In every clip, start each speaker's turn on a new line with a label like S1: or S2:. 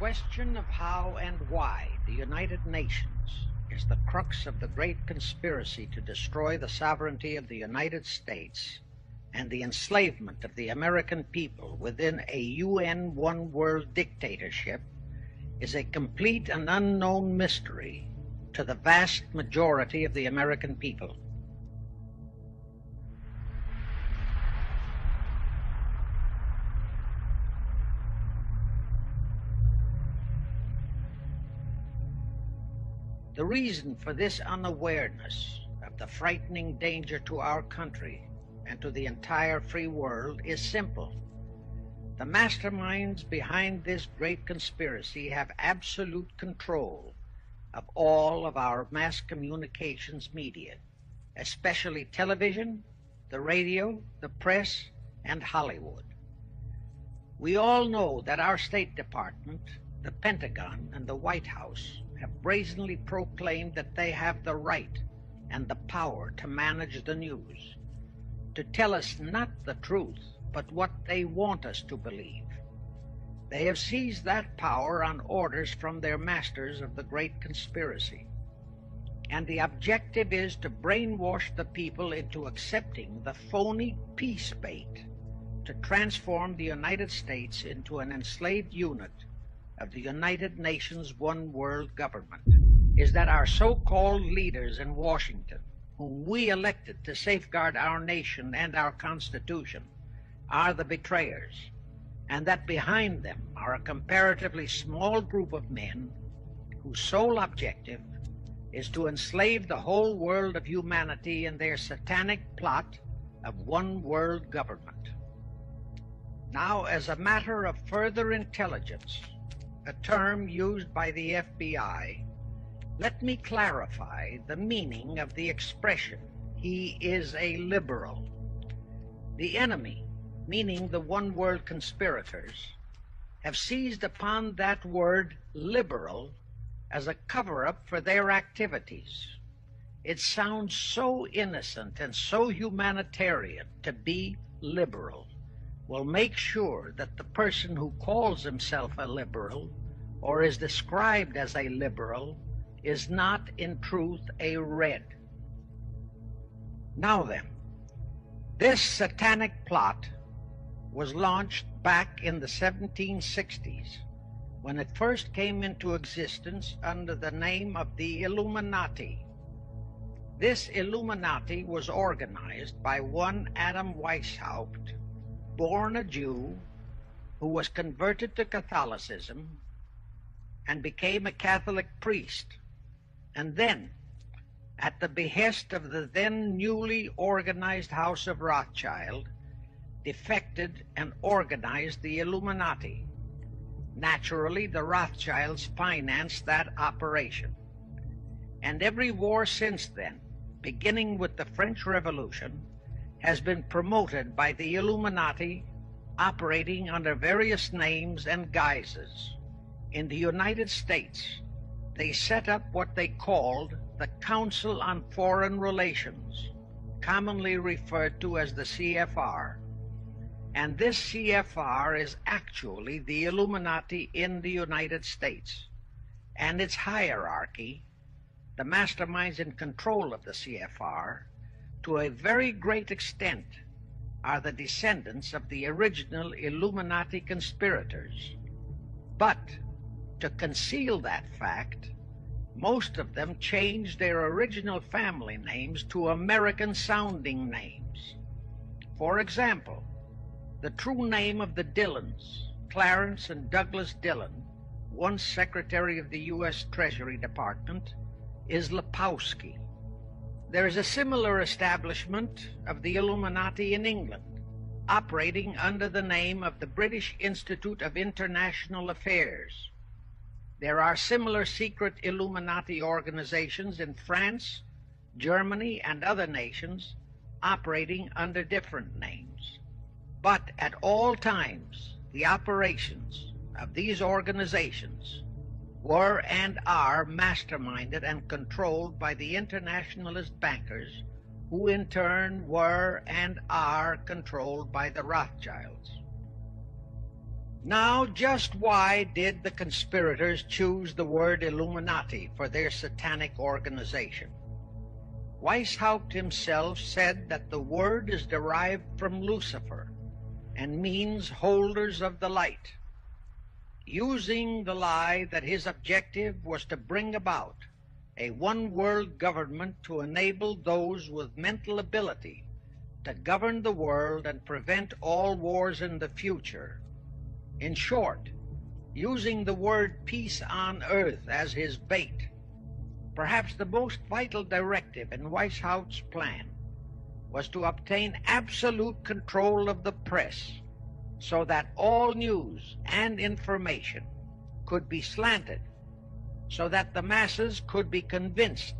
S1: question of how and why the United Nations is the crux of the great conspiracy to destroy the sovereignty of the United States and the enslavement of the American people within a UN one-world dictatorship is a complete and unknown mystery to the vast majority of the American people. The reason for this unawareness of the frightening danger to our country and to the entire free world is simple. The masterminds behind this great conspiracy have absolute control of all of our mass communications media, especially television, the radio, the press, and Hollywood. We all know that our State Department, the Pentagon, and the White House have brazenly proclaimed that they have the right and the power to manage the news, to tell us not the truth, but what they want us to believe. They have seized that power on orders from their masters of the great conspiracy. And the objective is to brainwash the people into accepting the phony peace bait to transform the United States into an enslaved unit of the United Nations one world government. Is that our so-called leaders in Washington, whom we elected to safeguard our nation and our Constitution, are the betrayers, and that behind them are a comparatively small group of men whose sole objective is to enslave the whole world of humanity in their satanic plot of one world government. Now, as a matter of further intelligence, a term used by the FBI, let me clarify the meaning of the expression, "He is a liberal." The enemy, meaning the one-world conspirators, have seized upon that word liberal as a cover-up for their activities. It sounds so innocent and so humanitarian to be liberal. Will make sure that the person who calls himself a liberal or is described as a liberal is not in truth a red. Now then, this satanic plot was launched back in the 1760s when it first came into existence under the name of the Illuminati. This Illuminati was organized by one Adam Weishaupt, born a Jew, who was converted to Catholicism and became a Catholic priest, and then, at the behest of the then newly organized House of Rothschild, defected and organized the Illuminati. Naturally, the Rothschilds financed that operation. And every war since then, beginning with the French Revolution, has been promoted by the Illuminati, operating under various names and guises. In the United States, they set up what they called the Council on Foreign Relations, commonly referred to as the CFR. And this CFR is actually the Illuminati in the United States. And its hierarchy, the masterminds in control of the CFR, to a very great extent, are the descendants of the original Illuminati conspirators. But to conceal that fact, most of them changed their original family names to American-sounding names. For example, the true name of the Dillons, Clarence and Douglas Dillon, once Secretary of the U.S. Treasury Department, is Lepowski. There is a similar establishment of the Illuminati in England, operating under the name of the British Institute of International Affairs. There are similar secret Illuminati organizations in France, Germany, and other nations, operating under different names. But at all times, the operations of these organizations were and are masterminded and controlled by the internationalist bankers, who in turn were and are controlled by the Rothschilds. Now, just why did the conspirators choose the word Illuminati for their satanic organization? Weishaupt himself said that the word is derived from Lucifer and means holders of the light, using the lie that his objective was to bring about a one-world government to enable those with mental ability to govern the world and prevent all wars in the future. In short, using the word peace on earth as his bait. Perhaps the most vital directive in Weishaupt's plan was to obtain absolute control of the press so that all news and information could be slanted, so that the masses could be convinced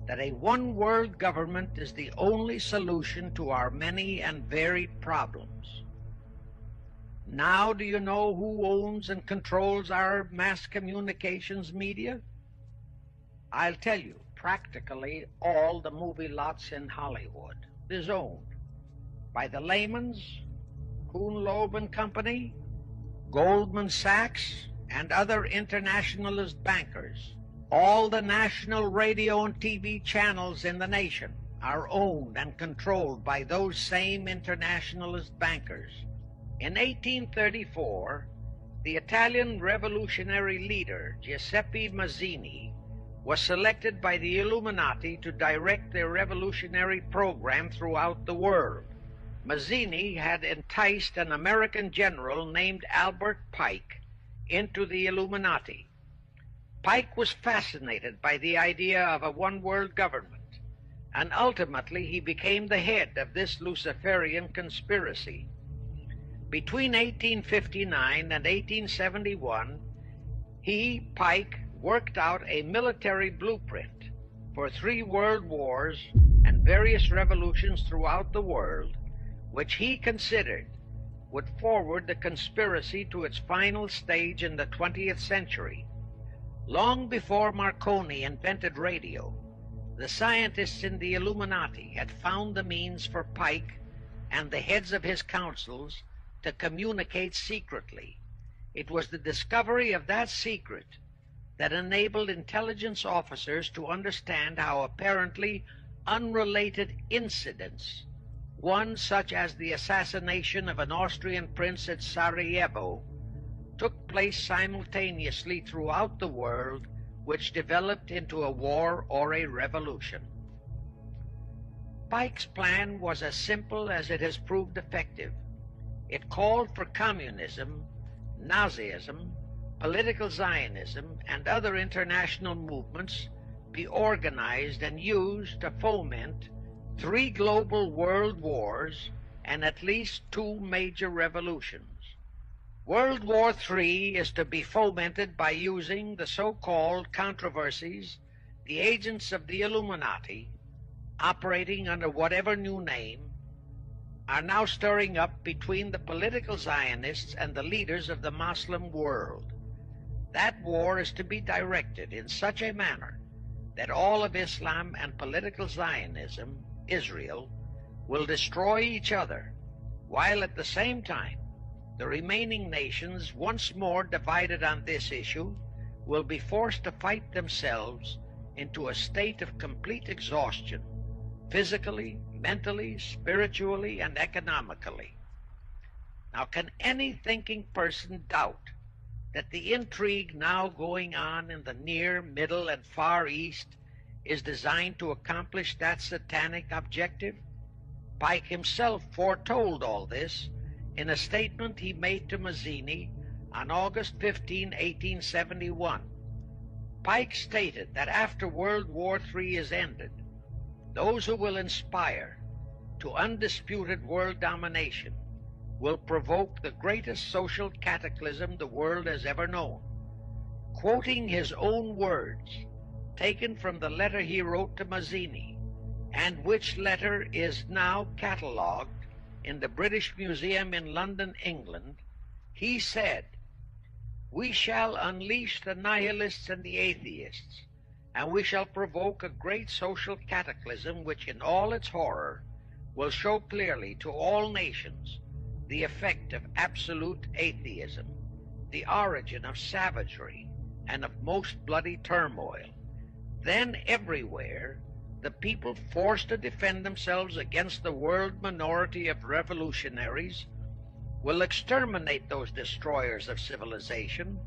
S1: that a one-world government is the only solution to our many and varied problems. Now do you know who owns and controls our mass communications media? I'll tell you, practically all the movie lots in Hollywood is owned by the Lehmans, Kuhn Loeb and Company, Goldman Sachs, and other internationalist bankers. All the national radio and TV channels in the nation are owned and controlled by those same internationalist bankers. In 1834, the Italian revolutionary leader Giuseppe Mazzini was selected by the Illuminati to direct their revolutionary program throughout the world. Mazzini had enticed an American general named Albert Pike into the Illuminati. Pike was fascinated by the idea of a one-world government, and ultimately he became the head of this Luciferian conspiracy. Between 1859 and 1871, Pike, worked out a military blueprint for 3 world wars and various revolutions throughout the world, which he considered would forward the conspiracy to its final stage in the 20th century. Long before Marconi invented radio, the scientists in the Illuminati had found the means for Pike and the heads of his councils to communicate secretly. It was the discovery of that secret that enabled intelligence officers to understand how apparently unrelated incidents, one such as the assassination of an Austrian prince at Sarajevo, took place simultaneously throughout the world, which developed into a war or a revolution. Pike's plan was as simple as it has proved effective. It called for communism, Nazism, political Zionism, and other international movements be organized and used to foment 3 global world wars and at least 2 major revolutions. World War III is to be fomented by using the so-called controversies the agents of the Illuminati, operating under whatever new name, are now stirring up between the political Zionists and the leaders of the Muslim world. That war is to be directed in such a manner that all of Islam and political Zionism, Israel, will destroy each other, while at the same time the remaining nations, once more divided on this issue, will be forced to fight themselves into a state of complete exhaustion, physically, mentally, spiritually, and economically. Now, can any thinking person doubt that the intrigue now going on in the Near, Middle, and Far East is designed to accomplish that satanic objective? Pike himself foretold all this in a statement he made to Mazzini on August 15, 1871. Pike stated that after World War III is ended, those who will inspire to undisputed world domination will provoke the greatest social cataclysm the world has ever known. Quoting his own words, taken from the letter he wrote to Mazzini, and which letter is now catalogued in the British Museum in London, England, he said, "We shall unleash the nihilists and the atheists, and we shall provoke a great social cataclysm which in all its horror will show clearly to all nations the effect of absolute atheism, the origin of savagery and of most bloody turmoil, then everywhere the people forced to defend themselves against the world minority of revolutionaries will exterminate those destroyers of civilization,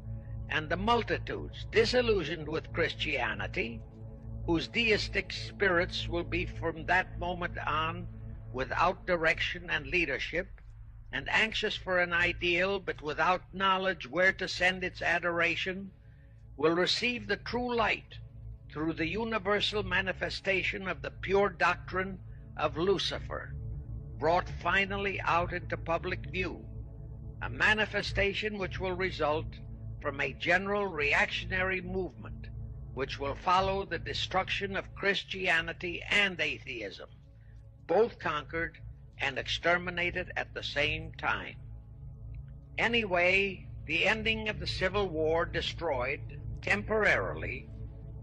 S1: and the multitudes disillusioned with Christianity, whose deistic spirits will be from that moment on without direction and leadership, and anxious for an ideal but without knowledge where to send its adoration, will receive the true light through the universal manifestation of the pure doctrine of Lucifer, brought finally out into public view, a manifestation which will result from a general reactionary movement which will follow the destruction of Christianity and atheism, both conquered and exterminated at the same time. Anyway, the ending of the Civil War destroyed, temporarily,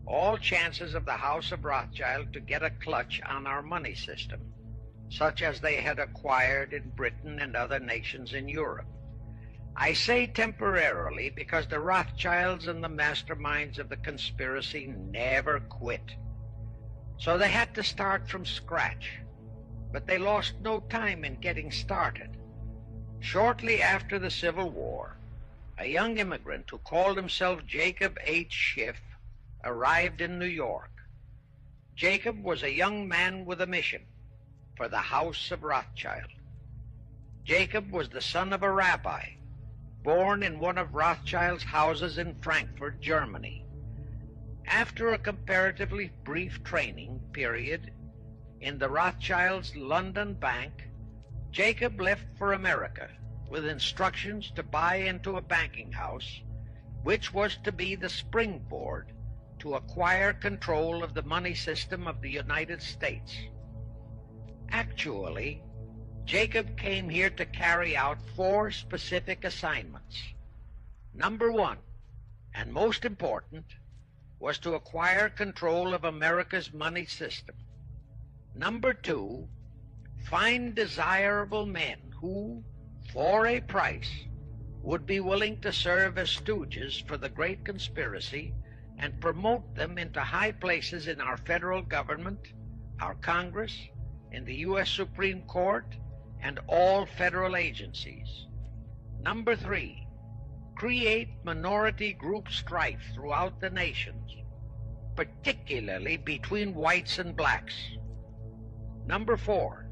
S1: all chances of the House of Rothschild to get a clutch on our money system, such as they had acquired in Britain and other nations in Europe. I say temporarily because the Rothschilds and the masterminds of the conspiracy never quit. So they had to start from scratch, but they lost no time in getting started. Shortly after the Civil War, a young immigrant who called himself Jacob H. Schiff arrived in New York. Jacob was a young man with a mission for the House of Rothschild. Jacob was the son of a rabbi, born in one of Rothschild's houses in Frankfurt, Germany. After a comparatively brief training period in the Rothschilds' London bank, Jacob left for America with instructions to buy into a banking house, which was to be the springboard to acquire control of the money system of the United States. Actually, Jacob came here to carry out 4 specific assignments. Number 1, and most important, was to acquire control of America's money system. Number 2, find desirable men who, for a price, would be willing to serve as stooges for the great conspiracy and promote them into high places in our federal government, our Congress, in the U.S. Supreme Court, and all federal agencies. Number 3, create minority group strife throughout the nations, particularly between whites and blacks. Number 4,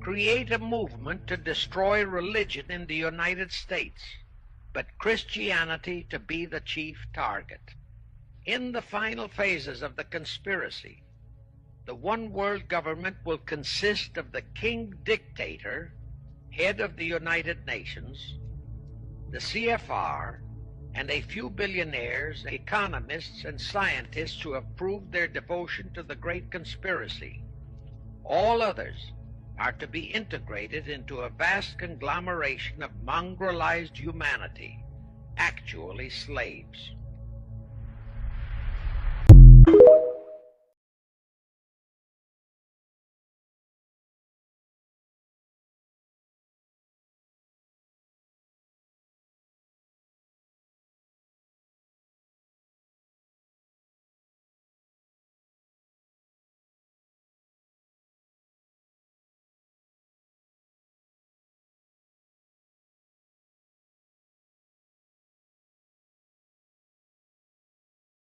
S1: create a movement to destroy religion in the United States, but Christianity to be the chief target. In the final phases of the conspiracy, the one-world government will consist of the king-dictator, head of the United Nations, the CFR, and a few billionaires, economists, and scientists who have proved their devotion to the great conspiracy. All others are to be integrated into a vast conglomeration of mongrelized humanity, actually slaves.